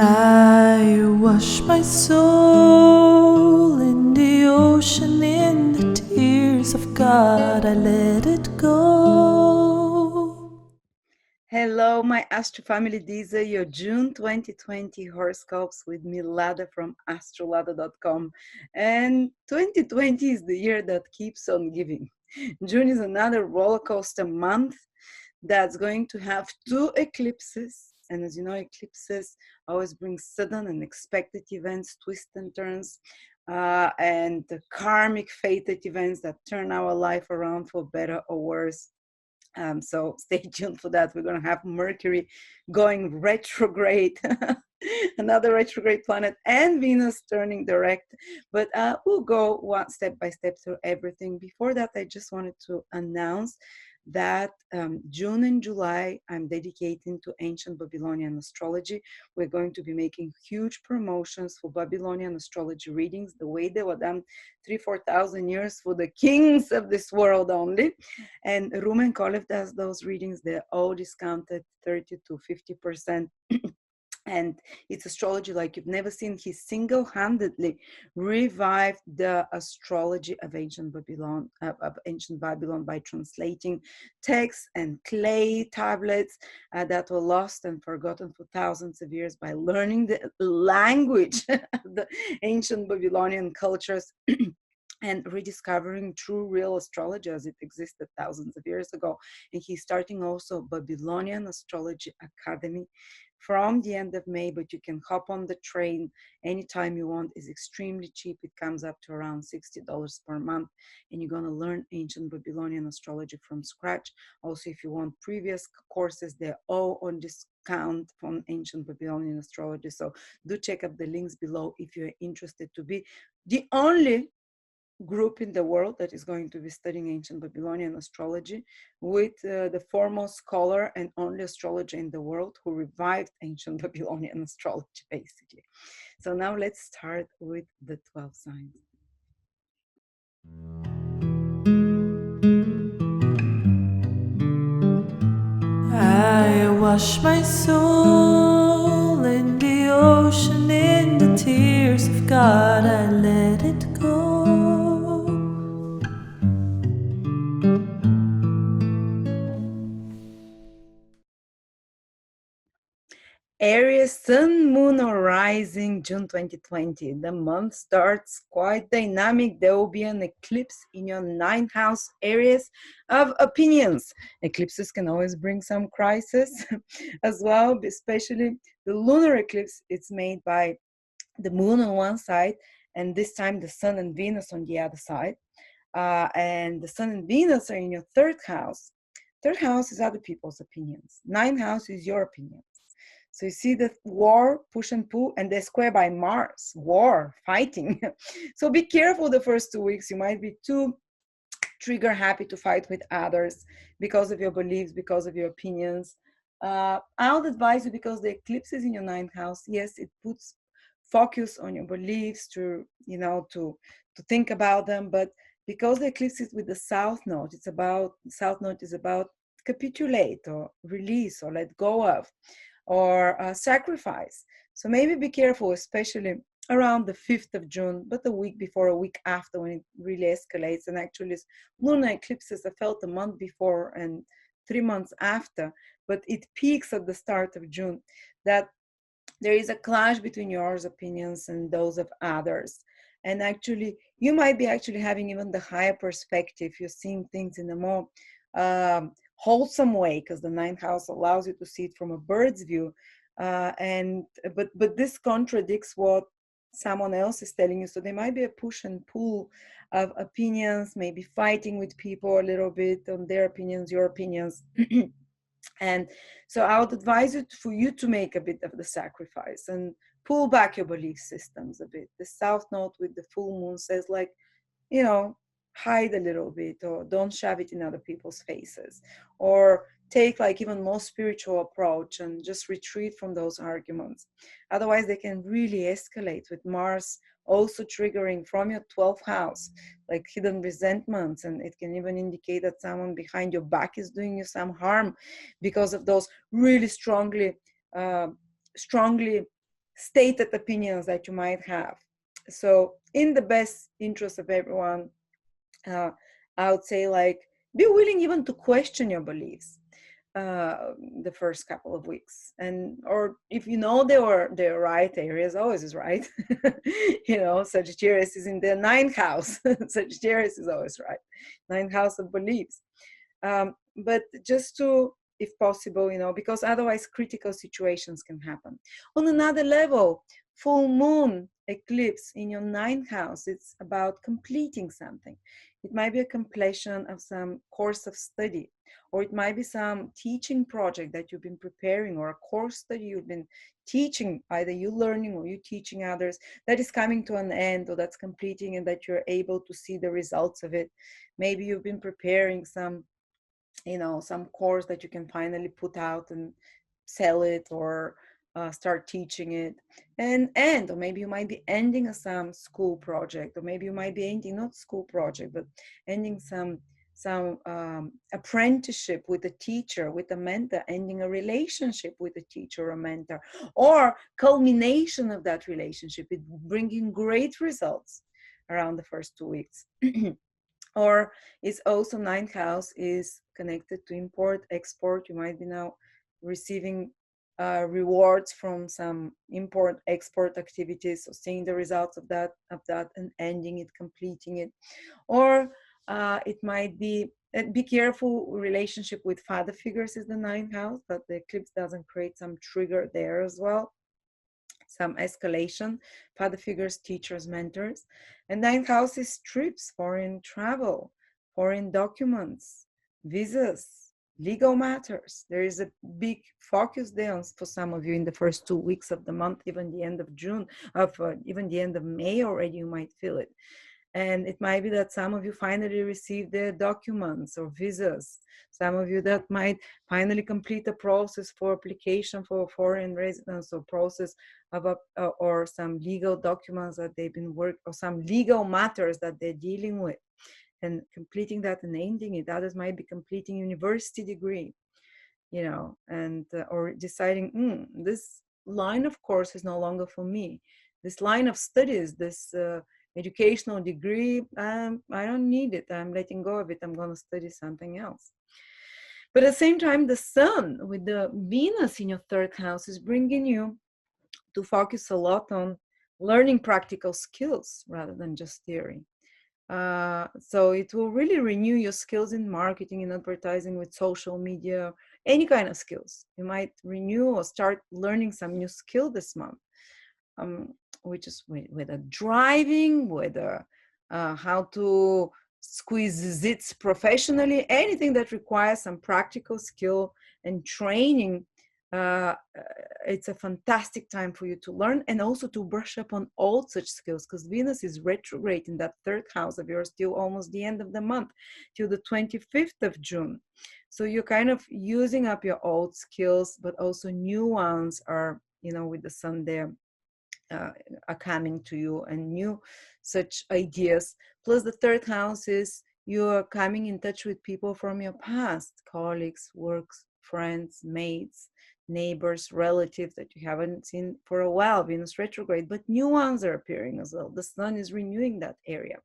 I wash my soul in the ocean, in the tears of God, I let it go. Hello, my Astro family. These are your June 2020 horoscopes with me, Lada from astrolada.com. And 2020 is the year that keeps on giving. June is another roller coaster month that's going to have two eclipses. And as you know, eclipses always bring sudden and unexpected events, twists and turns, and the karmic fated events that turn our life around for better or worse. So stay tuned for that. We're going to have Mercury going retrograde, another retrograde planet, and Venus turning direct. But we'll go one step by step through everything. Before that, I just wanted to announce that June and July I'm dedicating to ancient Babylonian astrology. We're going to be making huge promotions for Babylonian astrology readings, the way they were done 3,000-4,000 years for the kings of this world only. And Rumen Kolev does those readings. They're all discounted 30 to 50%. And it's astrology like you've never seen. He single-handedly revived the astrology of ancient Babylon by translating texts and clay tablets that were lost and forgotten for thousands of years, by learning the language of the ancient Babylonian cultures and rediscovering true real astrology as it existed thousands of years ago. And he's starting also Babylonian Astrology Academy from the end of May, but you can hop on the train anytime you want. It's extremely cheap. It comes up to around $60 per month, and you're going to learn ancient Babylonian astrology from scratch. Also, if you want previous courses, they're all on discount from ancient Babylonian astrology. So do check out the links below if you're interested to be the only group in the world that is going to be studying ancient Babylonian astrology with the foremost scholar and only astrologer in the world who revived ancient Babylonian astrology, basically. So now let's start with the 12 signs. I wash my soul in the ocean, in the tears of God, I let it go. Aries, Sun, Moon, or Rising, June 2020. The month starts quite dynamic. There will be an eclipse in your ninth house, Aries, of opinions. Eclipses can always bring some crisis as well, especially the lunar eclipse. It's made by the moon on one side, and this time the sun and Venus on the other side. And the sun and Venus are in your third house. Third house is other people's opinions. Ninth house is your opinion. So you see the war, push and pull, and they're square by Mars, war, fighting. So be careful the first 2 weeks. You might be too trigger happy to fight with others because of your beliefs, because of your opinions. I would advise you, because the eclipse is in your ninth house. Yes, it puts focus on your beliefs to think about them, but because the eclipse is with the south node, south node is about capitulate or release or let go of, or sacrifice. So maybe be careful, especially around the 5th of June, but a week before, a week after, when it really escalates. And actually, lunar eclipses are felt a month before and 3 months after, but it peaks at the start of June. That there is a clash between your opinions and those of others. And actually, you might be actually having even the higher perspective. You're seeing things in a more wholesome way, because the ninth house allows you to see it from a bird's view. But this contradicts what someone else is telling you. So there might be a push and pull of opinions, maybe fighting with people a little bit on their opinions, your opinions. And so I would advise you for you to make a bit of the sacrifice and pull back your belief systems a bit. The south node with the full moon says, like, hide a little bit, or don't shove it in other people's faces, or take like even more spiritual approach and just retreat from those arguments. Otherwise, they can really escalate, with Mars also triggering from your 12th house, like hidden resentments. And it can even indicate that someone behind your back is doing you some harm because of those really strongly stated opinions that you might have. So in the best interest of everyone, I would say, like, be willing even to question your beliefs the first couple of weeks. And or if you know they're right, Aries always is right. Sagittarius is in the ninth house. Sagittarius is always right. Ninth house of beliefs. But just to, if possible, because otherwise critical situations can happen. On another level, full moon eclipse in your ninth house, it's about completing something. It might be a completion of some course of study, or it might be some teaching project that you've been preparing, or a course that you've been teaching, either you learning or you teaching others, that is coming to an end, or that's completing, and that you're able to see the results of it. Maybe you've been preparing some course that you can finally put out and sell it, or start teaching it, or maybe you might be ending some school project, or maybe you might be ending, not school project, but ending some apprenticeship with a teacher, with a mentor, ending a relationship with a teacher or a mentor, or culmination of that relationship, it bringing great results around the first 2 weeks. Or it's also ninth house is connected to import, export. You might be now receiving rewards from some import, export activities, so seeing the results of that, and ending it, completing it. Or it might be careful, relationship with father figures is the ninth house, but the eclipse doesn't create some trigger there as well. Some escalation, father figures, teachers, mentors. And ninth house is trips, foreign travel, foreign documents, visas, legal matters. There is a big focus there for some of you in the first 2 weeks of the month, even the end of June, even the end of May already, you might feel it. And it might be that some of you finally receive their documents or visas. Some of you that might finally complete a process for application for foreign residence, or process of or some legal documents that they've been working, or some legal matters that they're dealing with, and completing that and ending it. Others might be completing university degree, and or deciding, this line of course is no longer for me. This line of studies, this educational degree, I don't need it. I'm letting go of it. I'm going to study something else. But at the same time, the sun with the Venus in your third house is bringing you to focus a lot on learning practical skills rather than just theory. So it will really renew your skills in marketing and advertising, with social media, any kind of skills. You might renew or start learning some new skill this month, which is whether driving, whether how to squeeze zits professionally, anything that requires some practical skill and training. It's a fantastic time for you to learn, and also to brush up on all such skills, because Venus is retrograde in that third house of yours till almost the end of the month, till the 25th of June. So you're kind of using up your old skills, but also new ones are, with the sun there, are coming to you, and new such ideas. Plus the third house is you are coming in touch with people from your past, colleagues, works, friends, mates, neighbors, relatives that you haven't seen for a while. Venus retrograde, but new ones are appearing as well. The sun is renewing that area,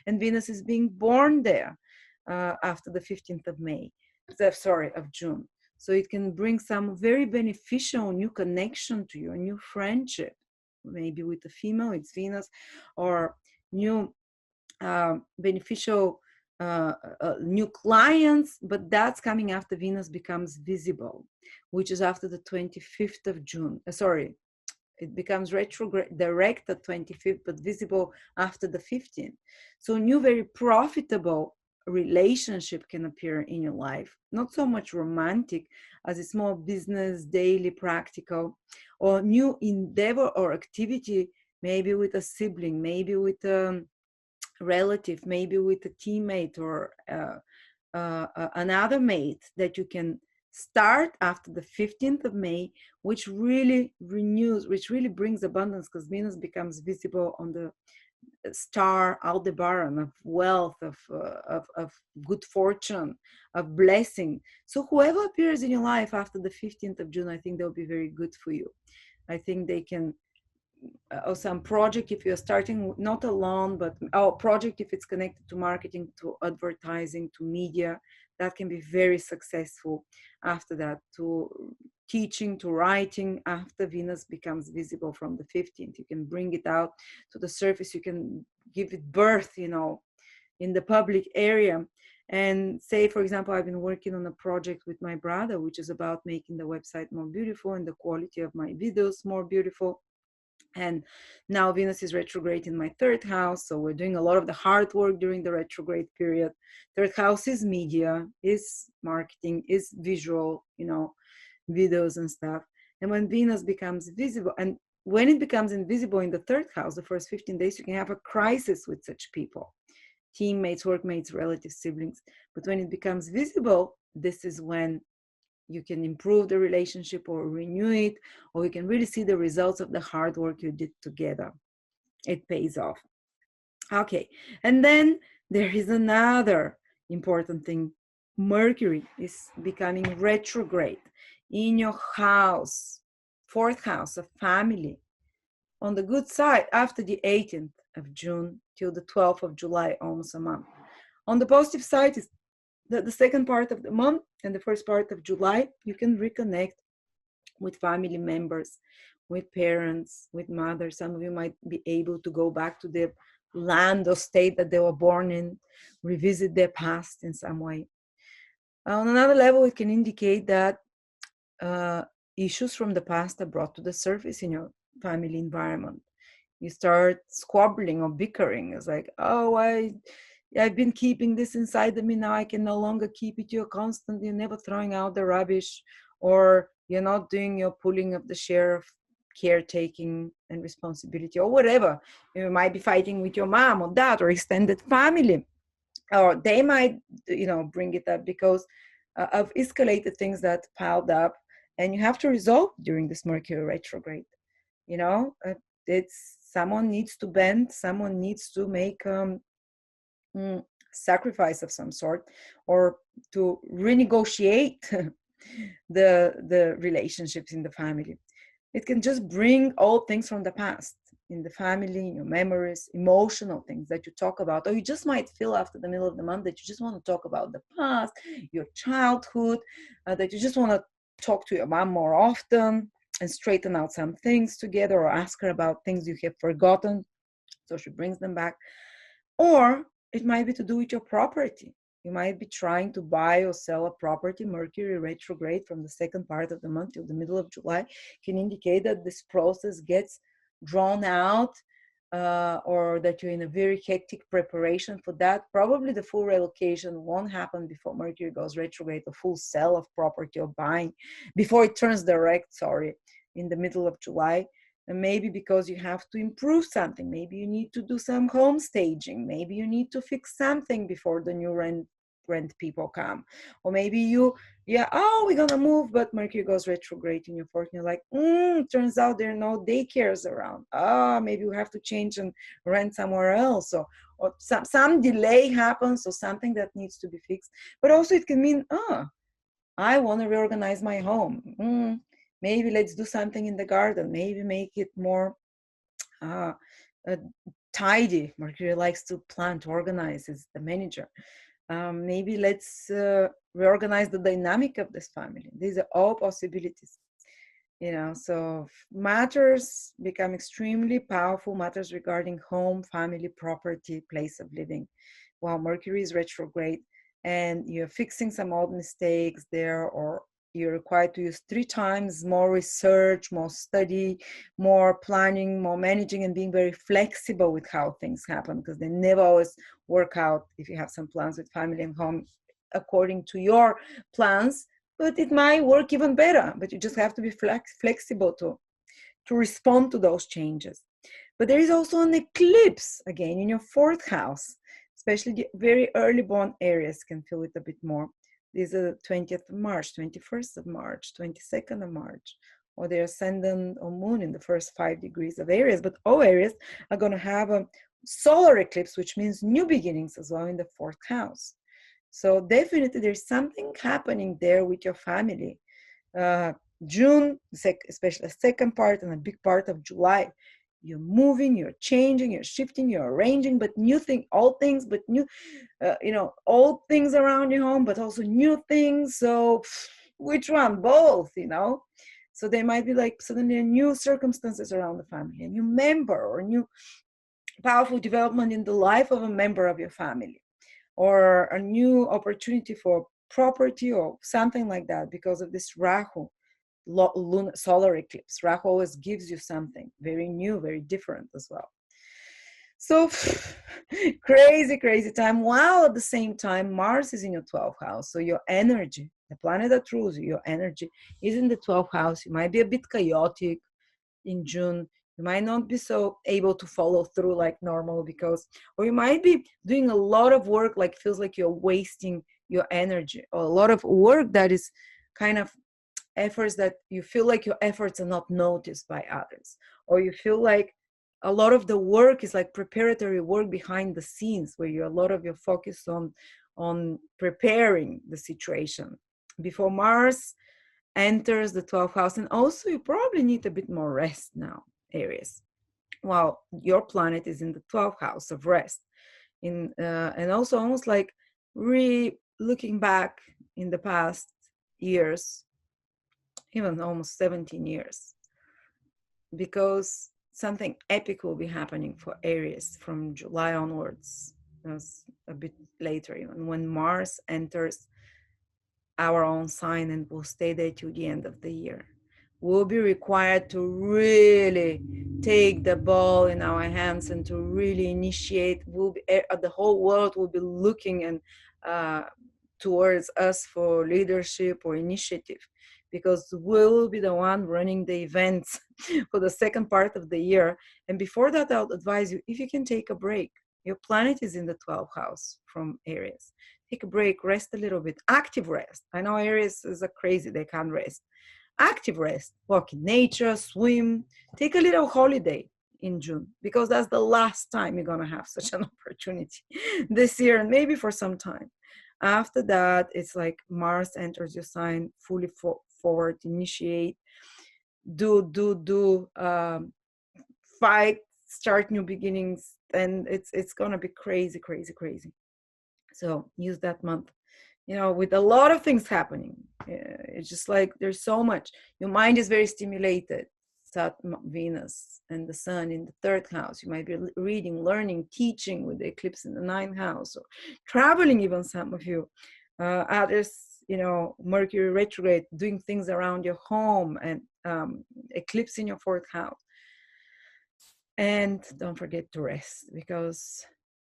and Venus is being born there after the 15th of May, of June. So it can bring some very beneficial new connection to you, a new friendship, maybe with a female, it's Venus, or new beneficial new clients, but that's coming after Venus becomes visible, which is after the 25th of June. It becomes retrograde direct at 25th, but visible after the 15th. So new, very profitable relationship can appear in your life. Not so much romantic, as it's more business, daily, practical, or new endeavor or activity, maybe with a sibling, maybe with a relative, maybe with a teammate, or another mate that you can start after the 15th of May, which really renews, which really brings abundance, because Venus becomes visible on the star Aldebaran of wealth, of good fortune, of blessing. So whoever appears in your life after the 15th of June, I think they'll be very good for you. I think they can or some project if you're starting not alone, but project if it's connected to marketing, to advertising, to media, that can be very successful. After that, to teaching, to writing, after Venus becomes visible from the 15th, you can bring it out to the surface, you can give it birth, you know, in the public area. And say, for example, I've been working on a project with my brother, which is about making the website more beautiful and the quality of my videos more beautiful. And now Venus is retrograde in my third house, so we're doing a lot of the hard work during the retrograde period. Third house is media, is marketing, is visual, you know, videos and stuff. And when Venus becomes visible, and when it becomes invisible in the third house, the first 15 days, you can have a crisis with such people, teammates, workmates, relatives, siblings. But when it becomes visible, this is when you can improve the relationship or renew it, or you can really see the results of the hard work you did together. It pays off. Okay, and then there is another important thing. Mercury is becoming retrograde in your house, fourth house of family. On the good side, after the 18th of June till the 12th of July, almost a month. On the positive side is the second part of the month and the first part of July, you can reconnect with family members, with parents, with mothers. Some of you might be able to go back to their land or state that they were born in, revisit their past in some way. On another level, it can indicate that issues from the past are brought to the surface in your family environment. You start squabbling or bickering. It's like, oh, I've been keeping this inside of me, now I can no longer keep it. You're constantly never throwing out the rubbish, or you're not doing your pulling of the share of caretaking and responsibility, or whatever. You might be fighting with your mom or dad or extended family, or they might, you know, bring it up because of escalated things that piled up, and you have to resolve during this Mercury retrograde. You know, it's someone needs to bend, someone needs to make sacrifice of some sort, or to renegotiate the relationships in the family. It can just bring all things from the past in the family, your memories, emotional things that you talk about, or you just might feel after the middle of the month that you just want to talk about the past, your childhood, that you just want to talk to your mom more often and straighten out some things together, or ask her about things you have forgotten so she brings them back. Or it might be to do with your property. You might be trying to buy or sell a property. Mercury retrograde from the second part of the month till the middle of July can indicate that this process gets drawn out, or that you're in a very hectic preparation for that. Probably the full relocation won't happen before Mercury goes retrograde, the full sale of property or buying before it turns direct, in the middle of July. And maybe because you have to improve something, maybe you need to do some home staging, maybe you need to fix something before the new rent people come, or maybe we're gonna move, but Mercury goes retrograde in your fourth, and you're like, turns out there are no daycares around. Maybe we have to change and rent somewhere else, or some delay happens, or something that needs to be fixed. But also it can mean, I want to reorganize my home. Maybe let's do something in the garden. Maybe make it more tidy. Mercury likes to plan, to organize, is the manager. Maybe let's reorganize the dynamic of this family. These are all possibilities. You know, so matters become extremely powerful, matters regarding home, family, property, place of living, while Mercury is retrograde, and you're fixing some old mistakes there, or you're required to use 3 times more research, more study, more planning, more managing, and being very flexible with how things happen, because they never always work out if you have some plans with family and home according to your plans. But it might work even better, but you just have to be flexible to respond to those changes. But there is also an eclipse, again, in your fourth house. Especially the very early born Aries can feel it a bit more. These are the 20th of March, 21st of March, 22nd of March, or their ascendant or moon in the first 5 degrees of Aries. But all Aries are going to have a solar eclipse, which means new beginnings as well in the fourth house. So definitely there's something happening there with your family. June, especially the second part and a big part of July, You're moving, you're changing, you're shifting, you're arranging, but new thing, old things, but new, old things around your home, but also new things. So which one? Both, So there might be like suddenly new circumstances around the family, a new member or new powerful development in the life of a member of your family, or a new opportunity for property or something like that because of this Rahu lunar solar eclipse. Rahu always gives you something very new, very different as well. So crazy time, while at the same time Mars is in your 12th house. So your energy, the planet that rules you, your energy is in the 12th house. You might be a bit chaotic in June. You might not be so able to follow through like normal, or you might be doing a lot of work, like feels like you're wasting your energy, or a lot of work that is kind of efforts that you feel like your efforts are not noticed by others, or you feel like a lot of the work is like preparatory work behind the scenes, where a lot of your focus on preparing the situation before Mars enters the 12th house. And also you probably need a bit more rest now, Aries. Well, your planet is in the 12th house of rest, and also almost like looking back in the past years, even almost 17 years, because something epic will be happening for Aries from July onwards, a bit later, even when Mars enters our own sign and will stay there till the end of the year. We'll be required to really take the ball in our hands and to really initiate. The whole world will be looking and towards us for leadership or initiative, because we'll be the one running the events for the second part of the year. And before that, I would advise you, if you can take a break. Your planet is in the 12th house from Aries. Take a break, rest a little bit, active rest. I know Aries is a crazy, they can't rest. Active rest, walk in nature, swim, take a little holiday in June, because that's the last time you're going to have such an opportunity this year, and maybe for some time. After that, it's like Mars enters your sign, fully forward, initiate, do, fight, start new beginnings, and it's gonna be crazy. So use that month, with a lot of things happening. It's just like there's so much. Your mind is very stimulated. Saturn, Venus, and the Sun in the 3rd house. You might be reading, learning, teaching with the eclipse in the 9th house, or traveling, even some of you. Others, Mercury retrograde, doing things around your home, and eclipse in your 4th house. And don't forget to rest, because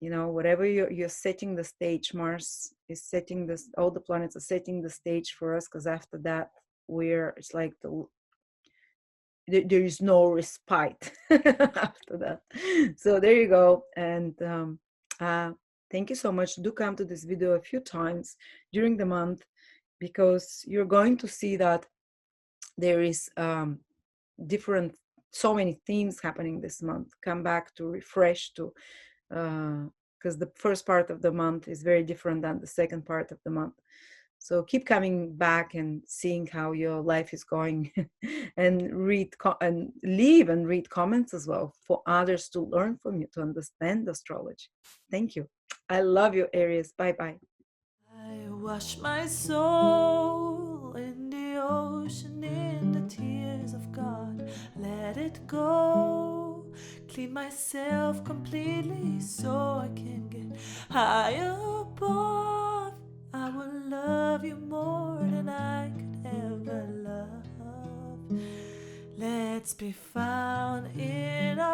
whatever you're setting the stage, Mars is setting this, all the planets are setting the stage for us, because after that it's like there is no respite after that. So there you go. And thank you so much. Do come to this video a few times during the month, because you're going to see that there is so many themes happening this month. Come back to refresh, to because the first part of the month is very different than the second part of the month. So keep coming back and seeing how your life is going, and leave and read comments as well for others to learn from you, to understand astrology. Thank you. I love you, Aries. Bye-bye. I wash my soul in the ocean, in the tears of God. Let it go. Clean myself completely so I can get higher above. I will love you more than I could ever love. Let's be found in our